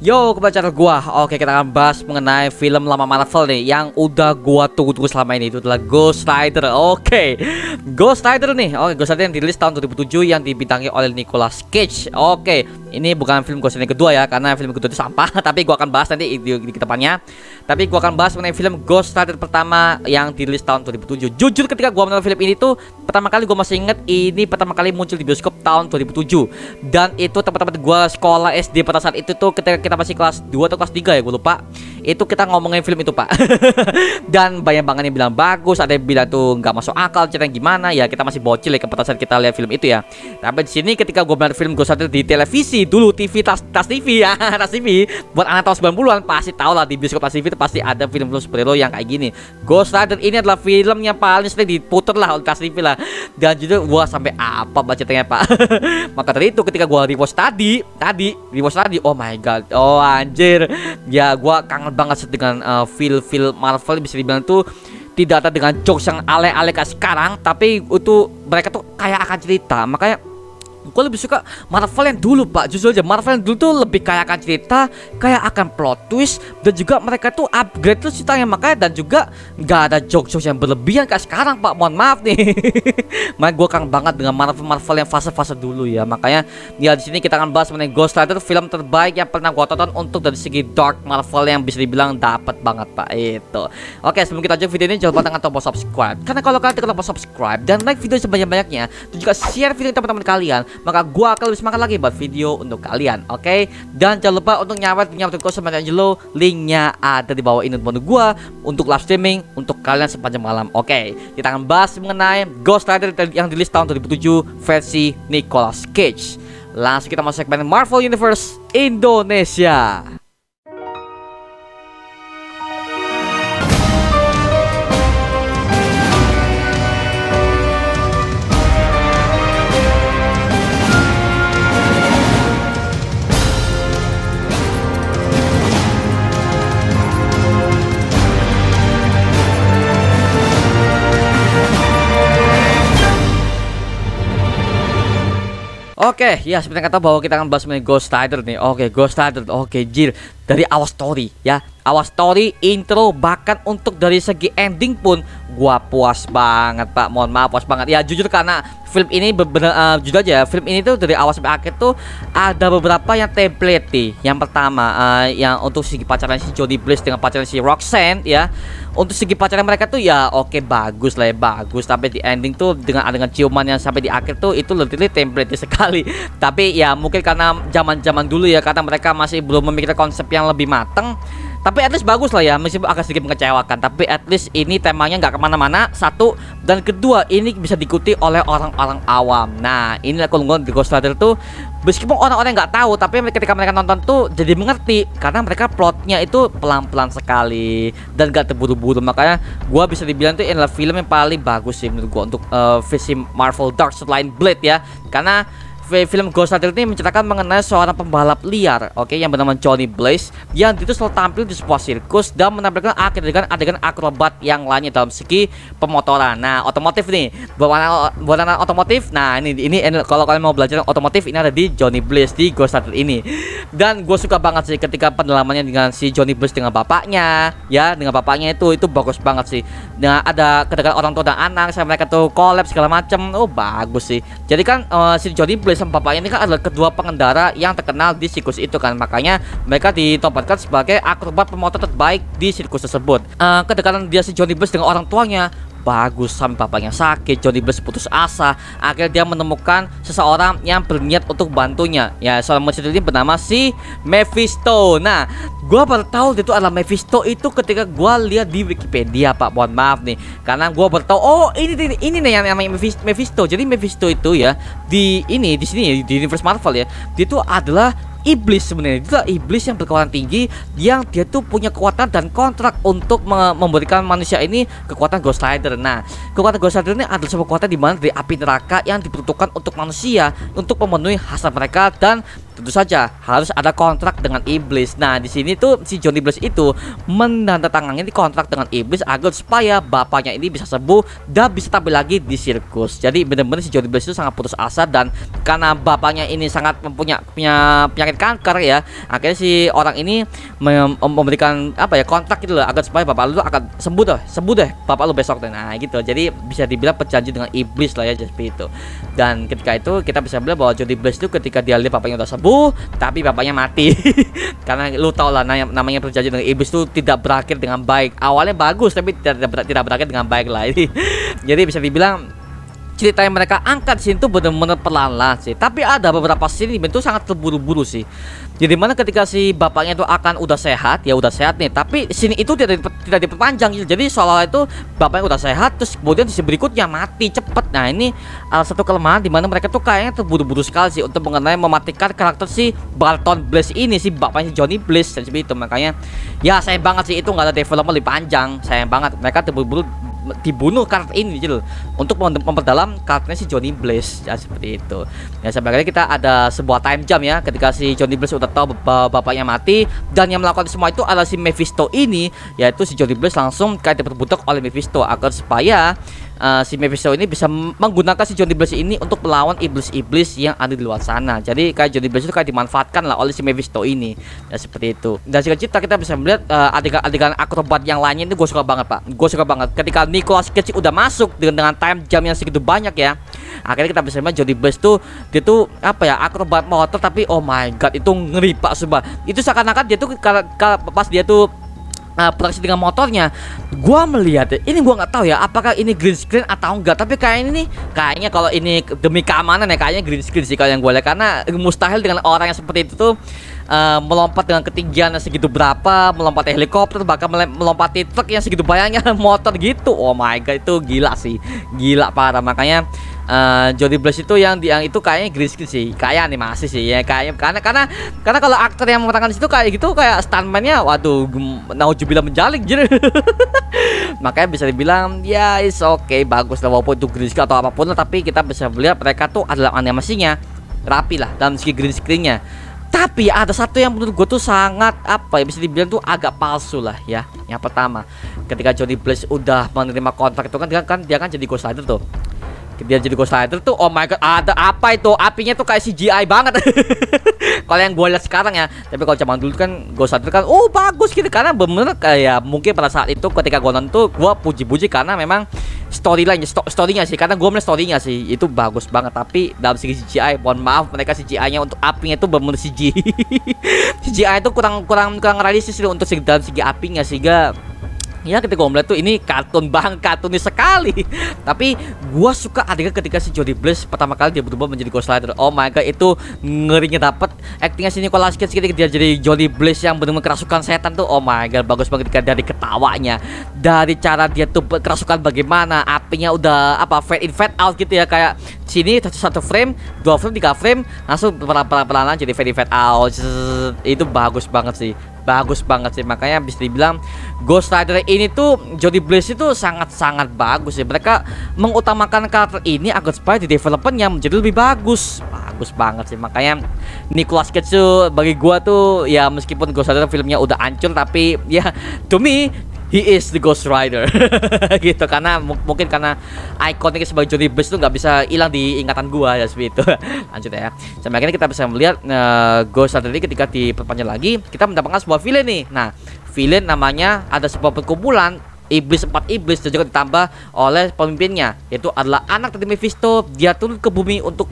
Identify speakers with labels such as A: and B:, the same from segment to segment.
A: Yo, kembali channel gua. Oke, kita akan bahas mengenai film lama Marvel nih yang udah gua tunggu-tunggu selama ini. Itu adalah Ghost Rider. Oke, Ghost Rider nih. Oke, Ghost Rider yang dirilis tahun 2007 yang dibintangi oleh Nicolas Cage. Oke, ini bukan film Ghost Rider kedua ya, karena film kedua itu sampah. Tapi gua akan bahas nanti di kedepannya. Tapi gua akan bahas mengenai film Ghost Rider pertama yang dirilis tahun 2007. Jujur ketika gua menonton film ini tuh pertama kali gua masih inget ini pertama kali muncul di bioskop tahun 2007. Dan itu teman-teman gua sekolah SD pada saat itu tuh ketika kita masih kelas 2 atau kelas 3 ya, gue lupa. Itu kita ngomongin film itu, Pak. Dan banyak banget yang bilang bagus, ada yang bilang tuh nggak masuk akal, cerita gimana. Ya kita masih bocil ya pada saat kita lihat film itu ya. Tapi di sini ketika gue melihat film Ghost Rider di televisi dulu, TV tas TV ya, tas TV buat anak tahun 90-an pasti tahu lah, di bioskop tas TV itu pasti ada film superhero yang kayak gini. Ghost Rider ini adalah film yang paling sering diputer lah oleh tas TV lah. Dan jujur gua sampai apa bacanya, Pak. Maka dari itu ketika gua rewatch tadi, oh my god. Oh anjir, ya gua kangen banget dengan feel Marvel, bisa dibilang tuh tidak ada dengan jokes yang ale-ale kayak sekarang, tapi itu mereka tuh kayak akan cerita. Makanya gue lebih suka Marvel yang dulu, Pak. Jujur aja, Marvel yang dulu tuh lebih kayak akan cerita, kayak akan plot twist, dan juga mereka tuh upgrade tuh ceritanya. Makanya dan juga nggak ada jokes yang berlebihan kayak sekarang, Pak. Mohon maaf nih. Makanya gue kangen banget dengan Marvel yang fase-fase dulu ya. Makanya ya di sini kita akan bahas mengenai Ghost Rider, film terbaik yang pernah gue tonton untuk dari segi dark Marvel yang bisa dibilang dapat banget, Pak. Itu. Oke, sebelum kita lanjut video ini jangan lupa tekan tombol subscribe. Karena kalau kalian tekan tombol subscribe dan like video sebanyak-banyaknya, dan juga share video teman-teman kalian, maka gua akan lebih semangat lagi buat video untuk kalian. Oke, dan jangan lupa untuk nyawet sama Angelo, linknya ada di bawah ini untuk gua untuk live streaming untuk kalian sepanjang malam. Oke, kita akan bahas mengenai Ghost Rider yang dirilis tahun 2007 versi Nicolas Cage. Langsung kita masuk segmen Marvel Universe Indonesia. Oke, ya seperti yang kata bahwa kita akan bahas mengenai Ghost Rider nih. Oke, Ghost Rider. Oke, jir. Dari awal story ya, awal story, intro, bahkan untuk dari segi ending pun gua puas banget, Pak. Mohon maaf, puas banget. Ya jujur karena film ini jujur aja, film ini tuh dari awal sampai akhir tuh ada beberapa yang template nih. Yang pertama yang untuk segi pacaran si Johnny Blaze dengan pacaran si Roxanne ya. Untuk segi pacaran mereka tuh ya oke, bagus lah ya, bagus. Tapi di ending tuh dengan ciuman yang sampai di akhir tuh itu literally template sekali. Tapi ya mungkin karena zaman dulu ya, karena mereka masih belum memikirkan konsep yang lebih mateng. Tapi at least bagus lah ya, meskipun agak sedikit mengecewakan. Tapi at least ini temanya nggak kemana-mana, satu. Dan kedua, ini bisa diikuti oleh orang-orang awam. Nah, inilah kalau di Ghost Rider tuh, meskipun orang-orang nggak tahu, tapi ketika mereka nonton tuh jadi mengerti. Karena mereka plotnya itu pelan-pelan sekali dan gak terburu-buru. Makanya gua bisa dibilang tuh ini adalah film yang paling bagus sih menurut gua untuk versi Marvel Dark selain Blade ya. Karena film Ghost Rider ini menceritakan mengenai seorang pembalap liar, oke, yang bernama Johnny Blaze, yang itu selalu tampil di sebuah sirkus dan menampilkan adegan akrobat yang lainnya dalam segi pemotoran. Nah, otomotif nih, buat anak otomotif. Nah, ini kalau kalian mau belajar otomotif, ini ada di Johnny Blaze di Ghost Rider ini. Dan gue suka banget sih ketika pendalamannya dengan si Johnny Blaze dengan bapaknya, ya, dengan bapaknya itu bagus banget sih. Nah, ada kedekatan orang tua dan anak, sama mereka tuh collab segala macem. Oh, bagus sih. Jadi kan si Johnny Blaze sama bapaknya ini kan adalah kedua pengendara yang terkenal di sirkus itu kan. Makanya mereka ditempatkan sebagai akrobat pemotor terbaik di sirkus tersebut. Kedekatan dia si Johnny Blaze dengan orang tuanya bagus, sampai bapaknya sakit, Johnny Blaze putus asa. Akhirnya dia menemukan seseorang yang berniat untuk bantunya. Ya, seorang manusia ini bernama si Mephisto. Nah, gua baru tahu itu adalah Mephisto itu ketika gua lihat di Wikipedia, Pak. Mohon maaf nih, karena gua baru tahu, oh ini nih yang namanya Mephisto. Jadi Mephisto itu ya di sini di universe Marvel ya, dia itu adalah iblis sebenarnya. Itu iblis yang berkekuatan tinggi, yang dia tuh punya kekuatan dan kontrak untuk memberikan manusia ini kekuatan Ghost Rider. Nah, kekuatan Ghost Rider ini adalah sebuah kekuatan di mana dari api neraka yang diperuntukkan untuk manusia untuk memenuhi hasrat mereka dan tentu saja harus ada kontrak dengan iblis. Nah, di sini tuh si Johnny Blaze itu menandatangani kontrak dengan iblis agar supaya bapaknya ini bisa sembuh dan bisa tampil lagi di sirkus. Jadi benar-benar si Johnny Blaze itu sangat putus asa, dan karena bapaknya ini sangat punya penyakit kanker ya, akhirnya si orang ini memberikan apa ya, kontrak gitu loh, agar supaya bapak lu akan sembuh deh bapak lu besok deh. Nah gitu, jadi bisa dibilang perjanjian dengan iblis lah ya, seperti itu. Dan ketika itu kita bisa bilang bahwa Johnny Blaze itu ketika dia lihat bapaknya udah sembuh tapi bapaknya mati. Karena lu tau lah namanya perjanjian dengan iblis itu tidak berakhir dengan baik. Awalnya bagus tapi tidak berakhir dengan baik lah. Jadi bisa dibilang cerita yang mereka angkat sini tuh benar-benar perlahan sih. Tapi ada beberapa scene itu sangat terburu-buru sih. Jadi mana ketika si bapaknya itu akan udah sehat, ya udah sehat nih, tapi sini itu tidak diperpanjang gitu. Jadi seolah itu bapaknya udah sehat, terus kemudian di berikutnya mati cepet. Nah ini satu kelemahan di mana mereka tuh kayaknya terburu-buru sekali sih untuk mengenai mematikan karakter si Barton Blaze ini, si bapaknya Johnny Blaze dan seperti itu. Makanya ya sayang banget sih itu nggak ada development lebih panjang. Sayang banget mereka terburu-buru dibunuh karakter ini gitu untuk memperdalam karakternya si Johnny Blaze ya, seperti itu. Ya sebenarnya kita ada sebuah time jump ya, ketika si Johnny Blaze udah tahu bapaknya mati dan yang melakukan semua itu adalah si Mephisto ini, yaitu si Johnny Blaze langsung kayak diperbudak oleh Mephisto agar supaya si Mephisto ini bisa menggunakan si Johnny Blaze ini untuk melawan iblis-iblis yang ada di luar sana. Jadi kayak Johnny Blaze itu kayak dimanfaatkan lah oleh si Mephisto ini ya, seperti itu. Dan singkat cerita kita bisa melihat adegan akrobat yang lainnya itu gue suka banget pak. Gue suka banget ketika Nicolas Cage udah masuk dengan time jam yang segitu banyak ya. Akhirnya kita bisa melihat Johnny Blaze tuh dia tuh apa ya, akrobat motor, tapi oh my god itu ngeri pak sumpah. Itu seakan-akan dia tuh pas dia tuh produksi dengan motornya, gua melihat ini, gua nggak tahu ya apakah ini green screen atau enggak, tapi kayaknya kalau ini demi keamanan ya kayaknya green screen sih kalau yang gue lihat, karena mustahil dengan orang yang seperti itu tuh melompat dengan ketinggian segitu berapa, melompat helikopter, bahkan melompati truk yang segitu banyaknya motor gitu. Oh my god itu gila sih, gila parah. Makanya Johnny Blaze itu yang itu kayaknya green screen sih, kayak animasi sih ya, kayaknya karena kalau aktor yang memerankan situ kayak gitu kayak stuntman-nya, waduh naujubillah menjalik jadi. Makanya bisa dibilang ya is okay, bagus lah walaupun itu green screen atau apapun lah, tapi kita bisa melihat mereka tuh adalah animasinya rapi lah dalam segi green screen-nya. Tapi ada satu yang menurut gue tuh sangat apa ya, bisa dibilang tuh agak palsu lah ya. Yang pertama, ketika Johnny Blaze udah menerima kontrak itu kan dia kan jadi Ghost Rider tuh. Dia jadi Ghost Rider tuh, oh my god, ada apa itu, apinya tuh kayak CGI banget. Kalau yang gue lihat sekarang ya, tapi kalau zaman dulu kan Ghost Rider kan oh bagus gitu, karena bener kayak mungkin pada saat itu ketika gue nonton gue puji-puji karena memang storynya sih, karena gue melihat storynya sih itu bagus banget. Tapi dalam segi CGI, mohon maaf, mereka CGI-nya untuk apinya itu bener CGI. CGI itu kurang realistis untuk dalam segi apinya, sehingga ya ketika gue melihat tuh ini kartun banget, kartunis sekali. Tapi gue suka adegan ketika si Johnny Blaze pertama kali dia berubah menjadi Ghost Rider. Oh my god itu ngerinya dapet. Actingnya si Nicolas Cage ketika dia jadi Johnny Blaze yang benar-benar kerasukan setan tuh, oh my god bagus banget. Ketika dari ketawanya, dari cara dia tuh kerasukan bagaimana, apinya udah apa fade in fade out gitu ya, kayak sini satu frame, 2 frame, 3 frame langsung pelan-pelan jadi fade in fade out. Itu bagus banget sih. Bagus banget sih, makanya bisa dibilang Ghost Rider ini tuh Johnny Blaze itu sangat-sangat bagus ya. Mereka mengutamakan karakter ini agar supaya di developmentnya menjadi lebih bagus. Bagus banget sih, makanya Nicolas Cage tuh bagi gua tuh ya, meskipun Ghost Rider filmnya udah hancur, tapi ya to me he is the Ghost Rider. Gitu, karena mungkin karena ikoniknya sebagai Johnny Blaze itu nggak bisa hilang di ingatan gua ya, seperti itu. Lanjut ya. Sampai akhirnya kita bisa melihat Ghost Rider ini ketika diperpanjang lagi, kita mendapatkan sebuah villain nih. Nah, villain namanya ada sebuah perkumpulan iblis, 4 iblis, dan juga ditambah oleh pemimpinnya, yaitu adalah anak dari Mephisto. Dia turun ke bumi untuk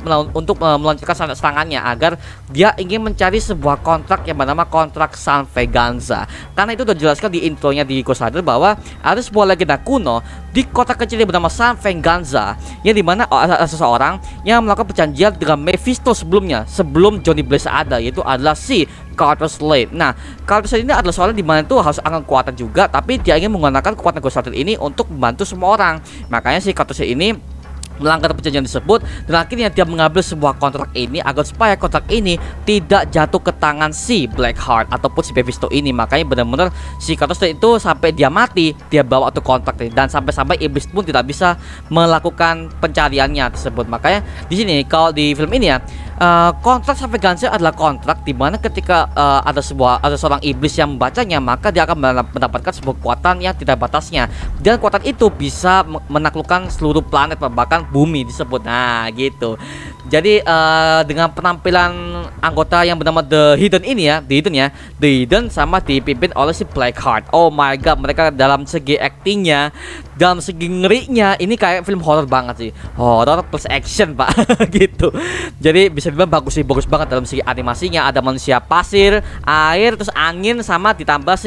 A: melancarkan serangannya agar dia ingin mencari sebuah kontrak yang bernama kontrak San Veganza. Karena itu sudah dijelaskan di intronya di Ghost Rider bahwa ada sebuah legenda kuno di kota kecil yang bernama San Veganza, yang dimana ada seseorang yang melakukan perjanjian dengan Mephisto sebelumnya, sebelum Johnny Blaze ada, yaitu adalah si Carter Slade. Nah, Carter Slade ini adalah soalnya dimana itu harus akan kekuatan juga, tapi dia ingin menggunakan kekuatan Ghost Rider ini untuk membantu semua orang. Makanya si Carter Slade ini melanggar perjanjian tersebut, dan akhirnya dia mengambil sebuah kontrak ini agar supaya kontrak ini tidak jatuh ke tangan si Blackheart ataupun si Mephisto ini. Makanya benar-benar si Carter Slade itu sampai dia mati dia bawa tuh kontrak ini, dan sampai iblis pun tidak bisa melakukan pencariannya tersebut. Makanya di sini kalau di film ini ya, kontrak Saveganza adalah kontrak di mana ketika ada seorang iblis yang membacanya, maka dia akan mendapatkan sebuah kekuatan yang tidak batasnya, dan kekuatan itu bisa menaklukkan seluruh planet, bahkan bumi disebut. Nah gitu. Jadi dengan penampilan anggota yang bernama The Hidden ini ya, The Hidden sama dipimpin oleh si Blackheart. Oh my god, mereka dalam segi actingnya, dalam segi ngerinya, ini kayak film horror banget sih, horror plus action pak. Gitu. Jadi bisa dibilang bagus banget dalam segi animasinya. Ada manusia pasir, air, terus angin, sama ditambah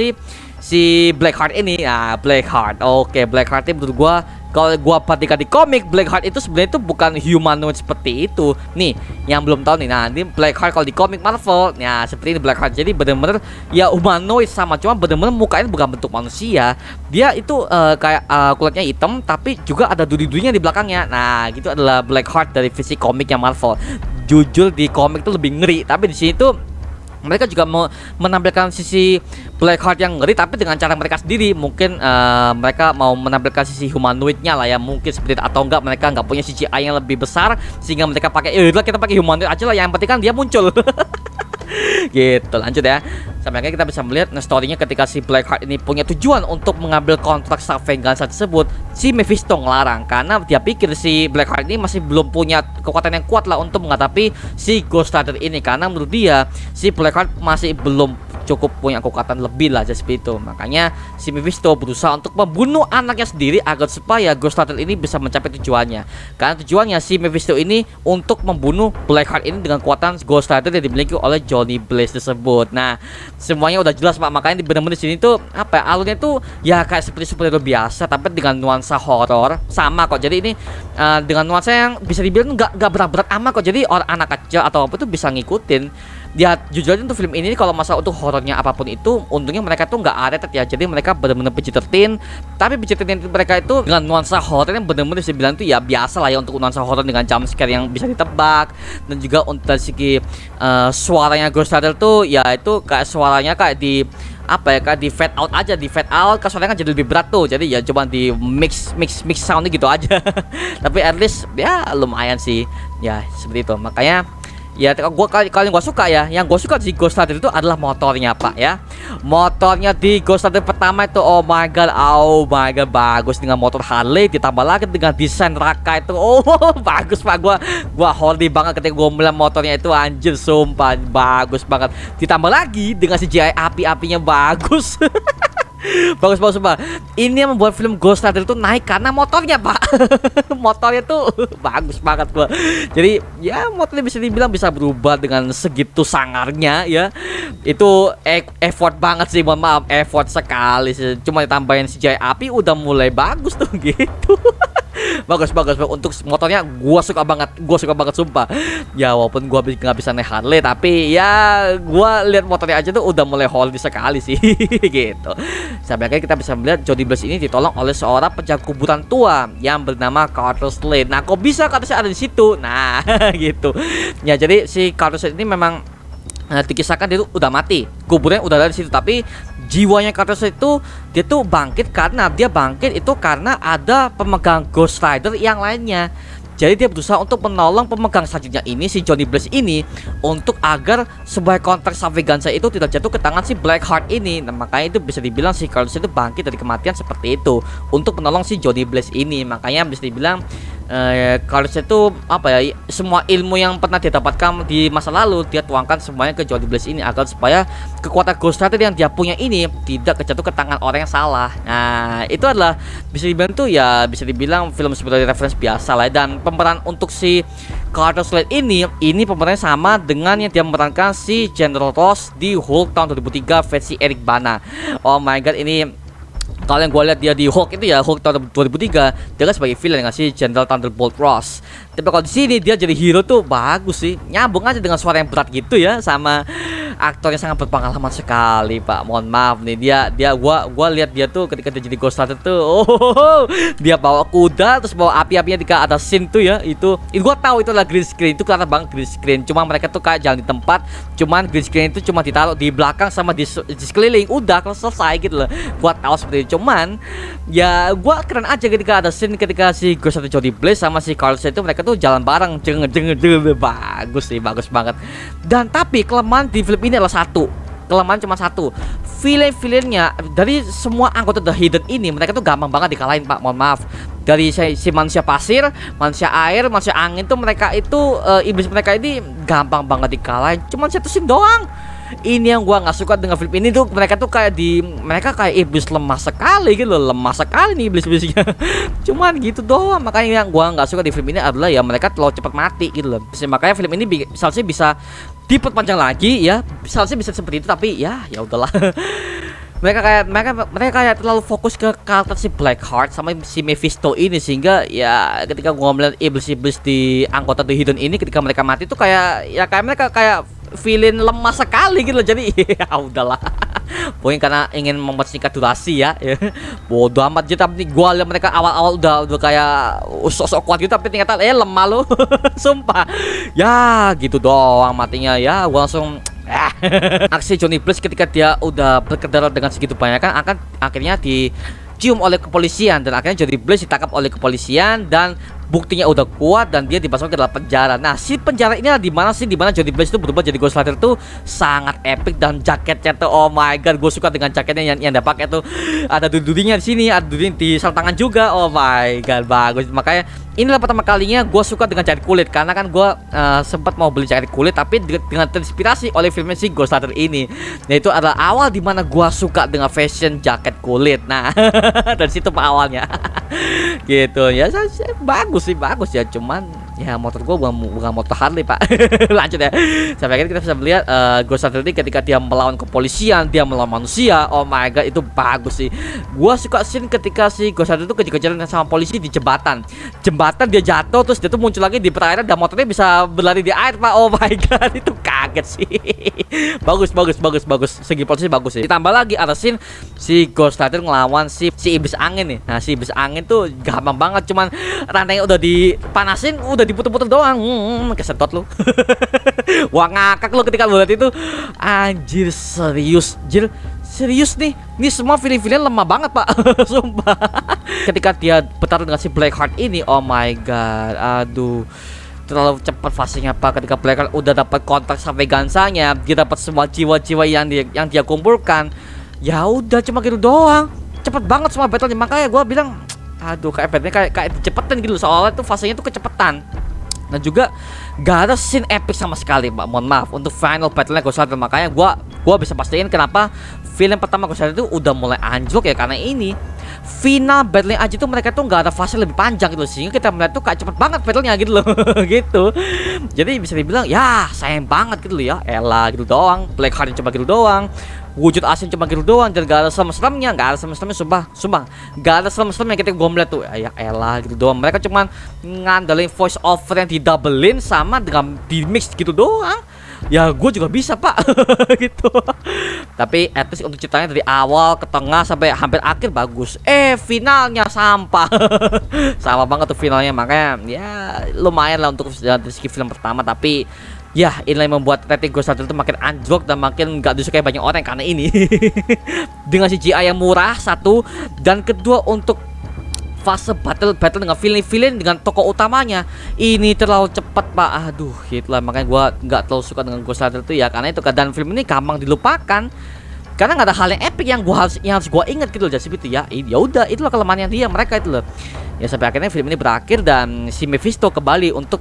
A: si Blackheart ini. Nah, Blackheart. Oke, Blackheart ini menurut gua, kalau gua perhatikan di komik, Blackheart itu sebenarnya itu bukan humanoid seperti itu. Nih, yang belum tahu nih. Nah, ini Blackheart kalau di komik Marvel, ya seperti ini Blackheart. Jadi bener-bener ya humanoid sama, cuma bener-bener mukanya bukan bentuk manusia. Dia itu kayak kulitnya hitam, tapi juga ada duri-durinya di belakangnya. Nah, gitu adalah Blackheart dari versi komiknya Marvel. Jujur di komik itu lebih ngeri, tapi di sini tuh mereka juga mau menampilkan sisi Blackheart yang ngeri, tapi dengan cara mereka sendiri. Mungkin mereka mau menampilkan sisi humanoidnya lah ya, mungkin seperti itu. Atau enggak mereka nggak punya CGI yang lebih besar, sehingga mereka pakai, yaudah kita pakai humanoid aja lah, yang penting kan dia muncul. Gitu, lanjut ya. Sampai akhirnya kita bisa melihat story-nya ketika si Blackheart ini punya tujuan untuk mengambil kontrak Saveganza tersebut. Si Mephisto ngelarang karena dia pikir si Blackheart ini masih belum punya kekuatan yang kuat lah untuk menghadapi si Ghost Rider ini, karena menurut dia si Blackheart masih belum cukup punya kekuatan lebih lah seperti itu. Makanya si Mephisto berusaha untuk membunuh anaknya sendiri agar supaya Ghost Rider ini bisa mencapai tujuannya. Karena tujuannya si Mephisto ini untuk membunuh Blackheart ini dengan kekuatan Ghost Rider yang dimiliki oleh Johnny Blaze tersebut. Nah, semuanya udah jelas pak. Makanya bener-bener di sini tuh apa ya, alurnya tuh ya kayak seperti superhero biasa, tapi dengan nuansa horor sama kok. Jadi ini dengan nuansa yang bisa dibilang nggak berat-berat amat kok. Jadi orang anak kecil atau apa tuh bisa ngikutin. Ya jujur aja untuk film ini kalau masalah untuk horornya apapun itu, untungnya mereka tuh nggak rated ya. Jadi mereka benar-benar PG-13, tapi PG-13 mereka itu dengan nuansa horor yang benar-benar bisa bilang tuh ya biasa lah ya, untuk nuansa horor dengan jump scare yang bisa ditebak. Dan juga untuk segi suaranya Ghost Rider tuh ya itu kayak suaranya kayak di apa ya, kayak di fade out aja, di fade out kan suaranya kan jadi lebih berat tuh. Jadi ya coba di mix soundnya gitu aja. Tapi at least ya lumayan sih ya seperti itu. Makanya ya kalau yang gue suka ya, yang gue suka di Ghost Rider itu adalah motornya pak ya. Motornya di Ghost Rider pertama itu oh my god bagus, dengan motor Harley ditambah lagi dengan desain raka itu bagus pak. Gua horny banget ketika gue melihat motornya itu, anjir sumpah bagus banget. Ditambah lagi dengan CGI api-apinya bagus. Bagus pak. Ini yang membuat film Ghost Rider itu naik karena motornya pak. Motornya tuh bagus banget gua. Jadi ya motornya bisa dibilang bisa berubah dengan segitu sangarnya ya. Itu effort banget sih, mohon maaf, effort sekali sih. Cuma ditambahin CGI api udah mulai bagus tuh gitu. Bagus untuk motornya gua suka banget sumpah. Ya walaupun gua nggak bisa naik Harley, tapi ya gua lihat motornya aja tuh udah mulai holy sekali sih. Gitu. Sampai akhirnya kita bisa melihat Johnny Blaze ini ditolong oleh seorang penjaga kuburan tua yang bernama Carter Slade. Nah, kok bisa Carter Slade ada di situ? Nah, gitu. Ya jadi si Carter Slade ini memang dikisahkan dia tuh udah mati, kuburnya udah ada di situ, tapi jiwanya Carter Slade itu dia tuh bangkit karena ada pemegang Ghost Rider yang lainnya. Jadi dia berusaha untuk menolong pemegang selanjutnya ini, si Johnny Blaze ini, untuk agar sebuah kontrak Saveganza itu tidak jatuh ke tangan si Blackheart ini. Nah, makanya itu bisa dibilang si Carter Slade itu bangkit dari kematian seperti itu untuk menolong si Johnny Blaze ini. Makanya bisa dibilang Carter Slade itu apa ya, semua ilmu yang pernah dia dapatkan di masa lalu dia tuangkan semuanya ke Johnny Blaze ini agar supaya kekuatan Ghost Rider yang dia punya ini tidak jatuh ke tangan orang yang salah. Nah, itu adalah bisa dibilang tuh ya bisa dibilang film sebagai referensi biasa lah. Dan pemeran untuk si Carter Slade ini pemerannya sama dengan yang dia memerankan si General Ross di Hulk tahun 2003 versi Eric Bana. Oh my god, ini kalau yang gue lihat dia di Hulk itu ya, Hulk tahun 2003 dia kan sebagai villain nggak sih, General Thunderbolt Ross. Tapi kalau di sini dia jadi hero tuh bagus sih, nyambung aja dengan suara yang berat gitu ya, sama aktornya sangat berpengalaman sekali, Pak. Mohon maaf nih, gua lihat dia tuh ketika dia jadi Ghost Rider tuh, dia bawa kuda terus bawa api-apinya ketika ada scene tuh ya. Itu gua tahu itu adalah green screen, itu kelihatan banget green screen. Cuma mereka tuh kayak jalan di tempat, cuman green screen itu cuma ditaruh di belakang sama di sekeliling, udah kalau selesai gitu loh. Gua tahu seperti itu, cuman ya gua keren aja ketika ada scene ketika si Ghost Rider Johnny Blaze sama si Carlson itu mereka tuh jalan bareng, bagus sih, bagus banget. Dan tapi kelemahan di film ini adalah satu, kelemahan cuma satu, villain-villainnya dari semua anggota The Hidden ini mereka tuh gampang banget dikalahin, Pak. Mohon maaf, dari si manusia pasir, manusia air, manusia angin tuh mereka itu iblis mereka ini gampang banget dikalahin, cuma satu scene doang. Ini yang gua nggak suka dengan film ini tuh, mereka tuh kayak mereka kayak iblis lemah sekali gitu loh, lemah sekali nih iblis-iblisnya. Cuman gitu doang, makanya yang gua nggak suka di film ini adalah ya mereka terlalu cepat mati gitu loh. Makanya film ini seharusnya bisa diperpanjang lagi ya, seharusnya bisa seperti itu, tapi ya udahlah. mereka kayak terlalu fokus ke karakter si Blackheart sama si Mephisto ini, sehingga ya ketika gua melihat iblis-iblis di anggota The Hidden ini ketika mereka mati tuh kayak mereka kayak villain lemah sekali gitu loh. Jadi ya udahlah. Mungkin karena ingin mempersingkat durasi ya. Bodoh amat aja, tapi gua lihat mereka awal-awal udah kayak sosok kuat gitu, tapi ternyata lemah loh. Sumpah. Ya gitu doang matinya ya. Gua langsung aksi Johnny Blaze ketika dia udah berkendara dengan segitu banyak kan akan akhirnya dicium oleh kepolisian, dan akhirnya Johnny Blaze ditangkap oleh kepolisian dan buktinya udah kuat dan dia dimasukkan ke dalam penjara. Nah, si penjara ini di mana sih, di mana Johnny Blaze itu berubah jadi Ghost Rider tuh sangat epic, dan jaketnya tuh oh my god, gue suka dengan jaketnya yang dia pakai tuh. Ada duduknya di sini, ada duduknya di sarung tangan juga. Oh my god, bagus. Makanya inilah pertama kalinya gue suka dengan jaket kulit, karena kan gue sempat mau beli jaket kulit tapi dengan terinspirasi oleh filmnya si Ghost Rider ini. Nah, itu adalah awal dimana gue suka dengan fashion jaket kulit. Nah, dari situ pak awalnya. Gitu ya, bagus sih, bagus ya, cuman ya motor gua bukan motor Harley, Pak. Lanjut ya. Sampai akhirnya kita bisa melihat Ghost Rider ini ketika dia melawan kepolisian, dia melawan manusia. Oh my god, itu bagus sih. Gua suka scene ketika si Ghost Rider itu kejar-kejaran sama polisi di jembatan dia jatuh, terus dia tuh muncul lagi di perairan dan motornya bisa berlari di air, Pak. Oh my god, itu kaget sih. bagus. Segi polisi bagus sih. Ditambah lagi ada scene si Ghost Rider ngelawan si iblis angin nih. Nah, si iblis angin tuh gampang banget, cuman rantainya udah dipanasin, udah diputer-puter doang. Kesentot lu. Wah, ngakak lu ketika lu lihat itu. Anjir, serius nih. Ini semua villain-villain lemah banget, Pak. Sumpah. Ketika dia bertarung dengan si Blackheart ini, oh my god. Aduh, terlalu cepat fasenya, Pak. Ketika Blackheart udah dapat kontak sampai gansanya, dia dapat semua jiwa-jiwa yang dia kumpulkan. Ya udah, cuma gitu doang. Cepet banget semua battle-nya. Makanya gue bilang, aduh, kayak battle-nya kayak dicepetan gitu. Soalnya tuh fasenya tuh kecepetan. Dan juga gak ada scene epic sama sekali, Pak. Mohon maaf untuk final battle-nya Ghost Rider. Makanya gua bisa pastiin kenapa film pertama Ghost Rider itu udah mulai anjlok ya, karena ini final battle aja tuh mereka tuh nggak ada fase lebih panjang gitu, sehingga kita melihat tuh kayak cepet banget battle-nya gitu loh. Gitu. Jadi bisa dibilang ya sayang banget gitu loh ya. Elah gitu doang, Blackheart cuma gitu doang, wujud asing cuma gitu doang, dan gak ada serem-seremnya, sumpah gak ada serem-seremnya. Ketika gue melihat tuh ya elah gitu doang, mereka cuma ngandelin voice over yang didouble-in sama dengan di mix gitu doang. Ya gue juga bisa, Pak. Gitu. Tapi at least untuk ceritanya dari awal ke tengah sampai hampir akhir bagus. Finalnya sampah. Sama banget tuh finalnya. Makanya ya lumayan lah untuk dari segi film pertama. Tapi ya inilah yang membuat rating Ghost Rider itu makin anjlok dan makin gak disukai banyak orang karena ini. Dengan CGI yang murah satu, dan kedua untuk fase battle dengan villain dengan tokoh utamanya ini terlalu cepat, Pak. Aduh, itulah makanya gua nggak terlalu suka dengan Ghost Rider itu ya, karena itu keadaan film ini gampang dilupakan. Karena nggak ada hal yang epic yang harus gua ingat gitu loh. Jadi itu ya udah, itulah kelemahannya dia mereka itu loh. Ya sampai akhirnya film ini berakhir dan si Mephisto kembali untuk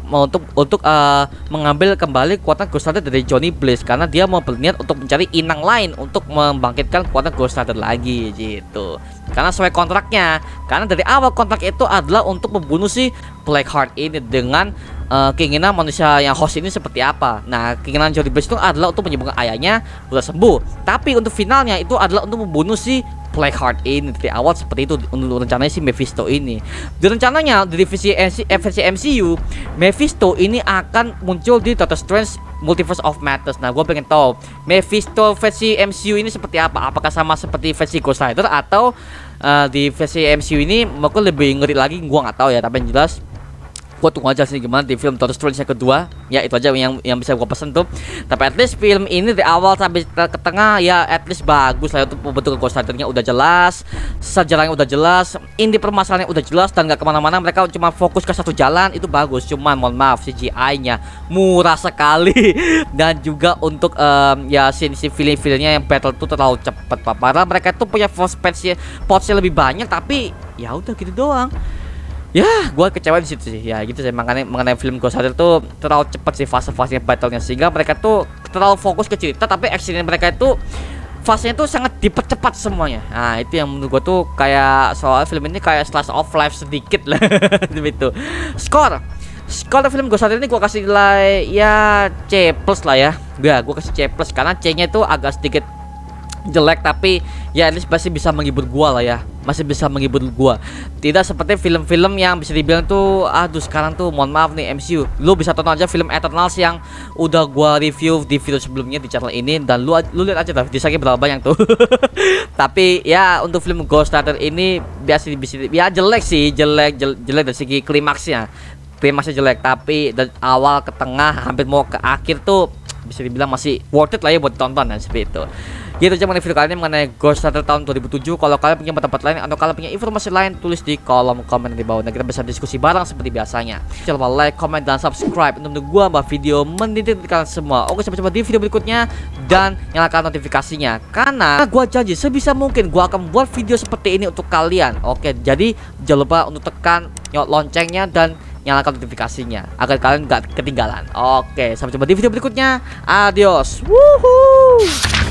A: mengambil kembali kekuatan Ghost Rider dari Johnny Blaze, karena dia mau berniat untuk mencari inang lain untuk membangkitkan kekuatan Ghost Rider lagi gitu. Karena sesuai kontraknya, karena dari awal kontrak itu adalah untuk membunuh si Blackheart ini dengan keinginan manusia yang host ini seperti apa. Nah, keinginan Johnny Blaze itu adalah untuk menyembuhkan ayahnya udah sembuh, tapi untuk finalnya itu adalah untuk membunuh si Blackheart ini. Dari awal seperti itu untuk rencananya si Mephisto ini. Dan rencananya dari versi MCU, Mephisto ini akan muncul di Doctor Strange Multiverse of Madness. Nah, gue pengen tahu Mephisto versi MCU ini seperti apa? Apakah sama seperti versi Ghost Rider atau di versi MCU ini mungkin lebih ngeri lagi? Gue nggak tahu ya, tapi yang jelas gue tunggu aja sih gimana di film Doctor Strange yang kedua. Ya itu aja yang bisa gue pesen tuh. Tapi at least film ini dari awal sampai ke tengah ya at least bagus lah, untuk membentuk Ghost Rider-nya udah jelas, sejarahnya udah jelas, inti permasalahannya udah jelas, dan gak kemana-mana. Mereka cuma fokus ke satu jalan, itu bagus. Cuman mohon maaf CGI-nya murah sekali dan juga untuk ya scene film-filmnya yang battle tuh terlalu cepet pak. Padahal mereka tuh punya force potsnya lebih banyak, tapi ya udah gitu doang. Ya, gue kecewa di situ sih. Ya gitu sih, makanya mengenai film Ghost Rider tuh terlalu cepat sih fase-fasenya battlenya, sehingga mereka tuh terlalu fokus ke cerita, tapi actionnya mereka itu fasenya tuh sangat dipercepat semuanya. Nah itu yang menurut gue tuh kayak soal film ini kayak slice of life sedikit lah. Itu skor film Ghost Rider ini gue kasih nilai ya C+ lah ya. Ya gue kasih C+ karena C-nya itu agak sedikit jelek, tapi ya at least masih bisa menghibur gua lah ya, masih bisa menghibur gua. Tidak seperti film-film yang bisa dibilang tuh aduh sekarang tuh mohon maaf nih MCU, lu bisa tonton aja film Eternals yang udah gua review di video sebelumnya di channel ini, dan lu lihat aja dah disaknya berapa banyak tuh. Tapi ya untuk film Ghost Rider ini biasa ya jelek sih, jelek dari segi klimaksnya jelek, tapi dari awal ke tengah hampir mau ke akhir tuh bisa dibilang masih worth it lah ya buat ditonton dan seperti itu. Gitu aja mengenai video kali ini mengenai Ghost Rider tahun 2007. Kalau kalian punya pendapat lain atau kalian punya informasi lain, tulis di kolom komen di bawah dan kita bisa diskusi bareng seperti biasanya. Jangan lupa like, comment, dan subscribe untuk gua buat video mendidik kalian semua. Oke, sampai jumpa di video berikutnya dan nyalakan notifikasinya karena gua janji sebisa mungkin gua akan buat video seperti ini untuk kalian. Oke, jadi jangan lupa untuk tekan loncengnya dan nyalakan notifikasinya agar kalian gak ketinggalan. Oke, sampai jumpa di video berikutnya. Adios. Woohoo.